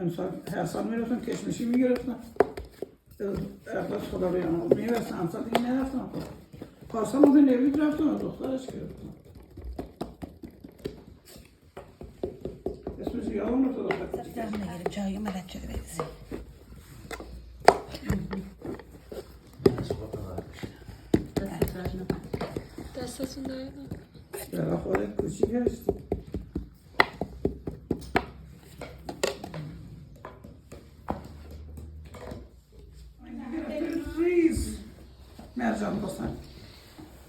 امسال هر سال میرفتم کشمشی میگرفتم اقداس خدا بیانم میرفتم امسال این نرفتم خب پارسال ما به نوید رفتم از دخترش گرفتم اسمش یادم افتاد آخر دم نگیریم جایی ملت شده بریزیم دستتون دارید برای خودت کوچیک هستی ریز مرجان بسن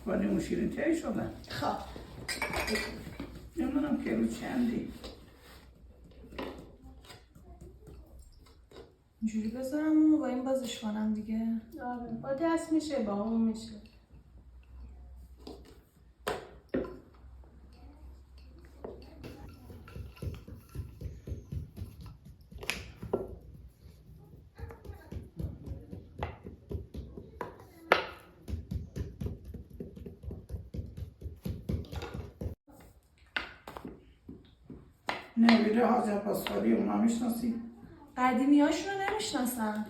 با نیمون شیرین تایی شدن خب نمیدونم که رو چندی اینجوری بذارم و با این بازش کنم دیگه. آره با دست میشه با اون میشه. نویده حاجی عباسخالی اونا میشناسی؟ قدیمی هاشون رو نمیشناسم.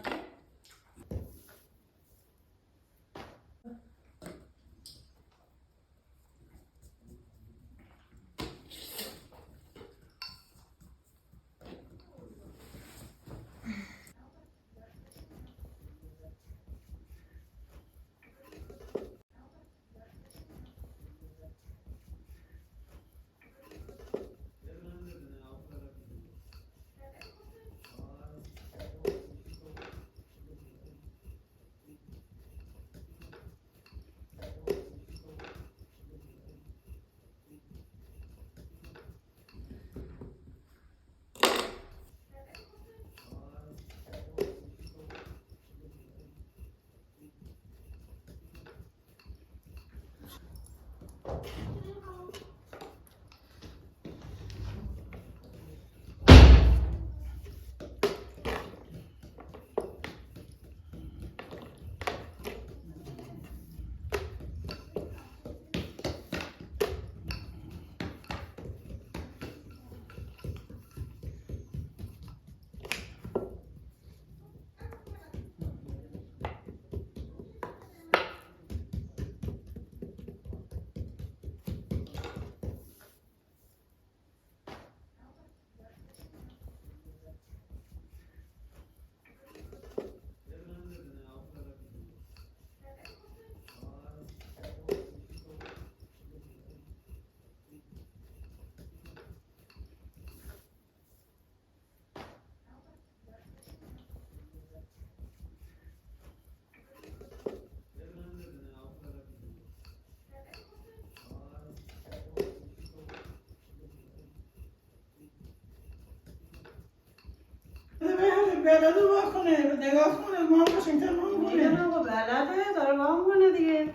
بلده واکنه نگاه کنه ما واشنگتن ما میگم کنه آقا بلده داره وام کنه دیگه.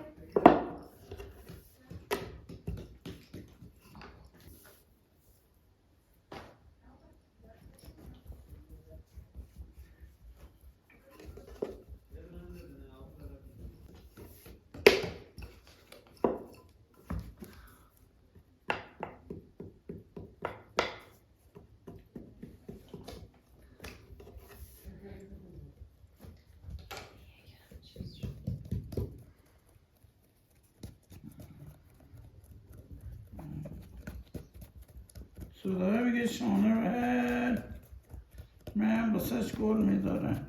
سوداره میگه شانه من بسش گل میدارم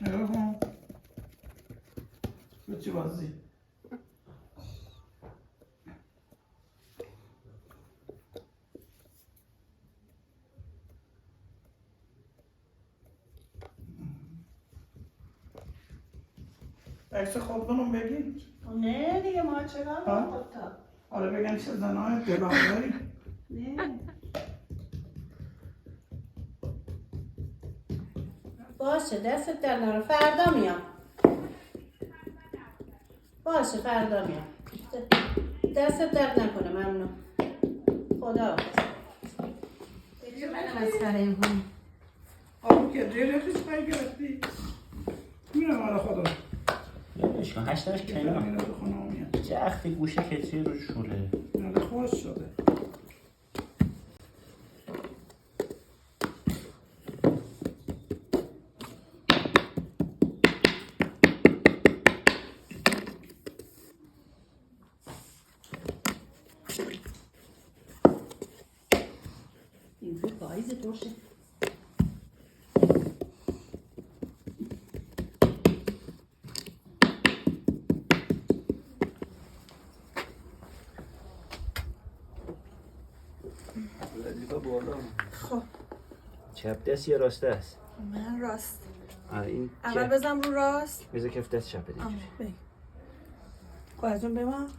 نگاه کن بچه بازی عکس خودمون بگید نه دیگه ما چرا ها؟ حالا بگم چه زنهای دلاغاری نه باشه دستت در نرو فردا میام. باشه فردا میام. دستت درد نکنه ممنون. خدا حافظ. دیگه من مسخره می‌کنی. آبو که دیره خیش پای گرفتی میرم حالا خدا اشکان 8 داشت میرم کنیم میرم تو خونه میاد جختی گوشه کتری رو شوله. آره خوش شده. این رو پاییز باشه. خب چپ دست یا راست دست؟ من راست. این اول بزنم رو راست. بذار کف دست چپ دیگه. خب از اون بمان.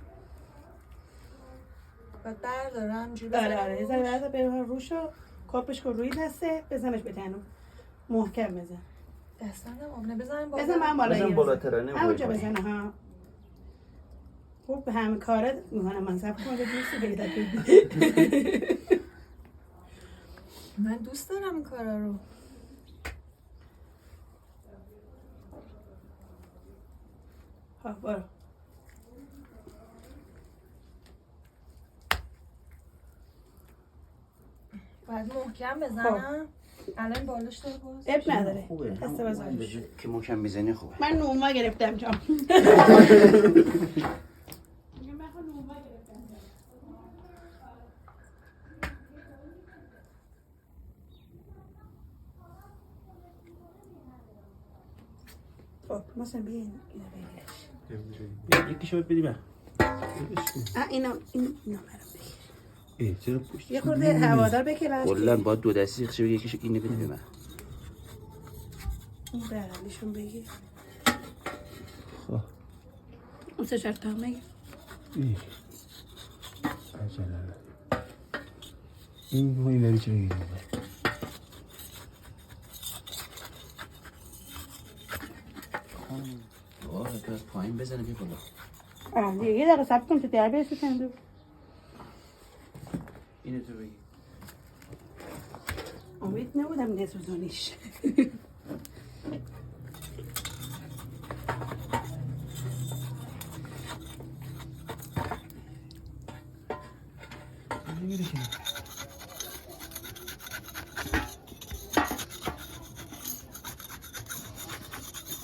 بعد بردارم جوری آره یه ذره برده بمان روشو. کاپش کن روی دسته بزنش به تنو. محکم بزن. دستم آمنه بزنم بالا. بزن من بالایی بزن بالاتر نه همونجا بزنه ها. خوب به همه کارت میکنم من سب کنم دوستی پیدا کنی. من دوست دارم این کارا رو. ها برو. باید محکم بزنم. الان بالش داره باز. اب نداره. خوبه. دسته بزن. که محکم میزنی خوبه. من نوما گرفتم جام. خب مثلا بیاین اینو بگیرش. یکیشو بدی من. اینو برام بگیر. چرا پشت؟ یه خورده هوادار بکلاش. کلا باید دو دستی خشه یکیشو اینو بده به من. اون برندشون بگیر. خب. اون سه چهار تا بگیر. این داری چه بگیریم؟ تو از پایین بزنه بیا بالا. یه دقیقه صبر کن تو در برسه تندو. اینو تو بگیر. امید نبودم نسوزونیش.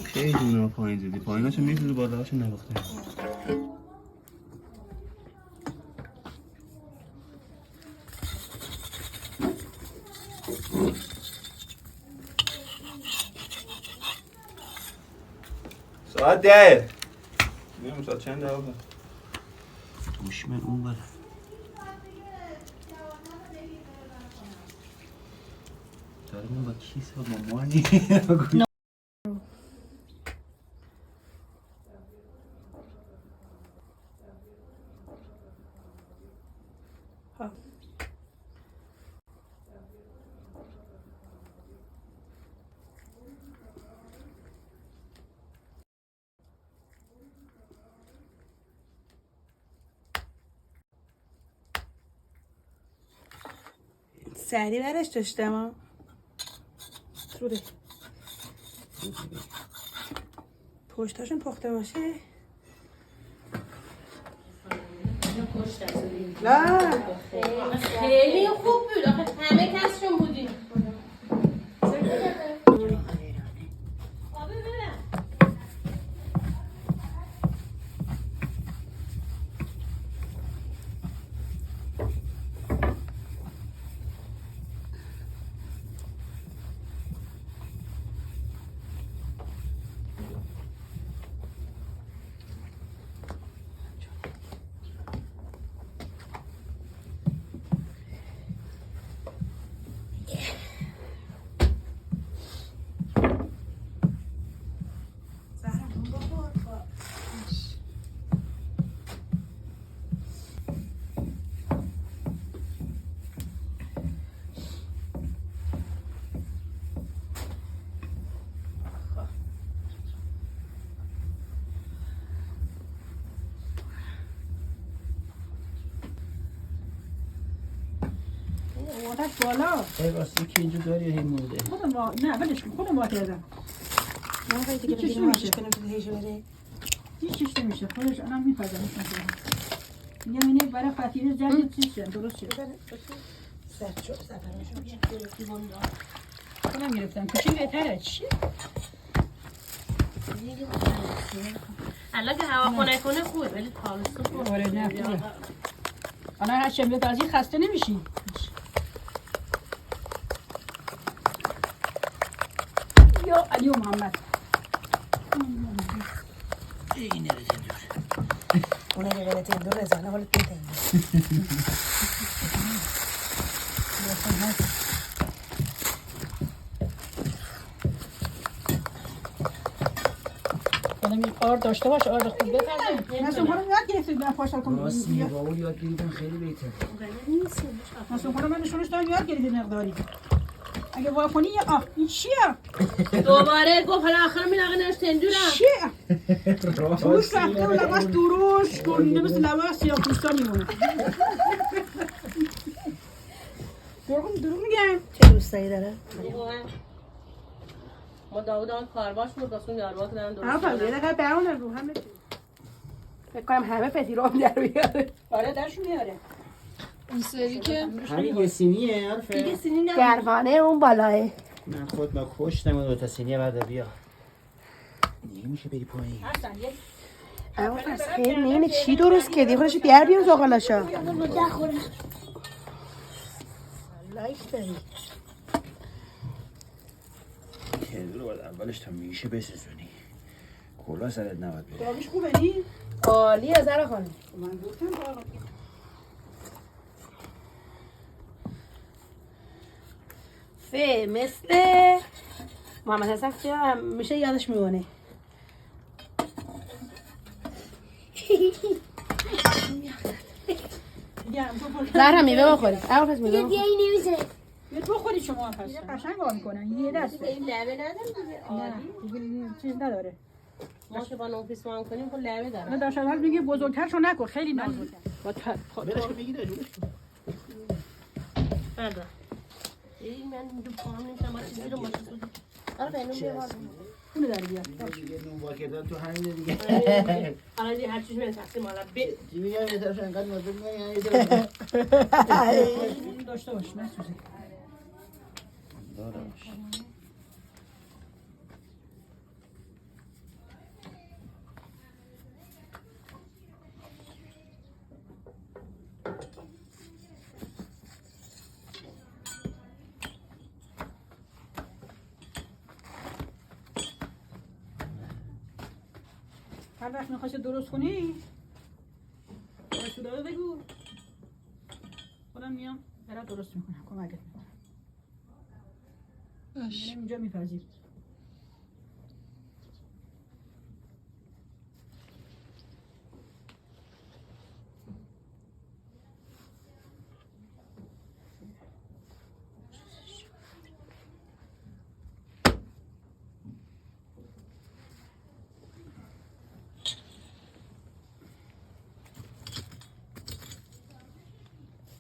خیلی اونا پایین زدی پاییناشو میزدی بالاشو نباخته. ساعت 10 نیم ساعت چند دقیقه گوش من اون بره. دارم با کیسه با مامانی سری برش داشتم ها. روده پشتاشون پخته باشه. لا خیلی خوب بود. آخه همه کسشون بودیم. آتش بالا. راستی که اینجا داری هی مونده. نه ولش کن خودم وقت دادم. نه وقتی دیگه بگیریم ماشش کنیم تو هیچ بره. هیچ نمیشه خودش الان میپزه میگم اینه برای فطیره زرد چیز شد درست شد سرد شد سفرشون خودم گرفتم کوچیک بهتره چی؟ الان که هوا خونه کنه خوبه ولی تابستون خوبه. آره نه خوبه الان هر چه بیاد از این خسته نمیشی یا علی و محمد اونه که غلطه دو رزانه حالا پیتن خودم این آر داشته باش آر خوب بپرده نسون خودم یاد گرفتید من پاشا کنم راست میگه بابا یاد گرفتن خیلی بهتره نسون خودم من نشونش دارم یاد گرفتید مقداری اگه واکنی این چیه؟ دوباره گفت حالا آخر میلاقه نش تندورم چیه؟ روش رفته و لباس دروش کنده مثل لباس یا پوستا میمونه دروغ میگم چه دوستایی داره؟ ما داود آن کارباش بود داشتون یاربا که دارن همه پس یه دقیقه برونه رو همه فکر کنم همه پتیرام در بیاره آره درشون میاره اون سری که همین یه سینیه حرفه دیگه سینی نه گروانه اون بالاه من خود ما کشتم و دوتا سینیه برده بیا دیگه میشه بری پایین اما پس خیلی نینه چی درست کردی خودش بیار بیار زاغلاشا لایک داری تندور رو باید اولش تا میشه بسزونی کلا سرت نباید بره داغیش خوبه نی؟ عالی از زرا خانم من گفتم داغ مثل محمد حسن که میشه یادش میمونه زهرا میوه بخوری اول پس میوه بخوری یه تو خودی شما پس قشنگ آن میکنن یه دسته این لبه نداره دیگه نه عالی دیگه چیز نداره ما که با نوفیس ما هم کنیم خب لبه داره من داشتم حال میگه بزرگترشو نکن خیلی نازکه برش که بگی بردار این من اینجا پاهم نمیشم با چیزی رو ماشین بود آره به اینو بیار اونو در بیار دیگه نون با کردن تو همینه دیگه حالا دیگه هر چیز من تقسیم حالا چی میگم یه طرف انقدر مازه میگم داشته باش نسوزه دارم هر وقت میخواستی درست کنی رسولاده بگو خودم میام برات درست میکنم کمکت میکنم اینجا میپذیر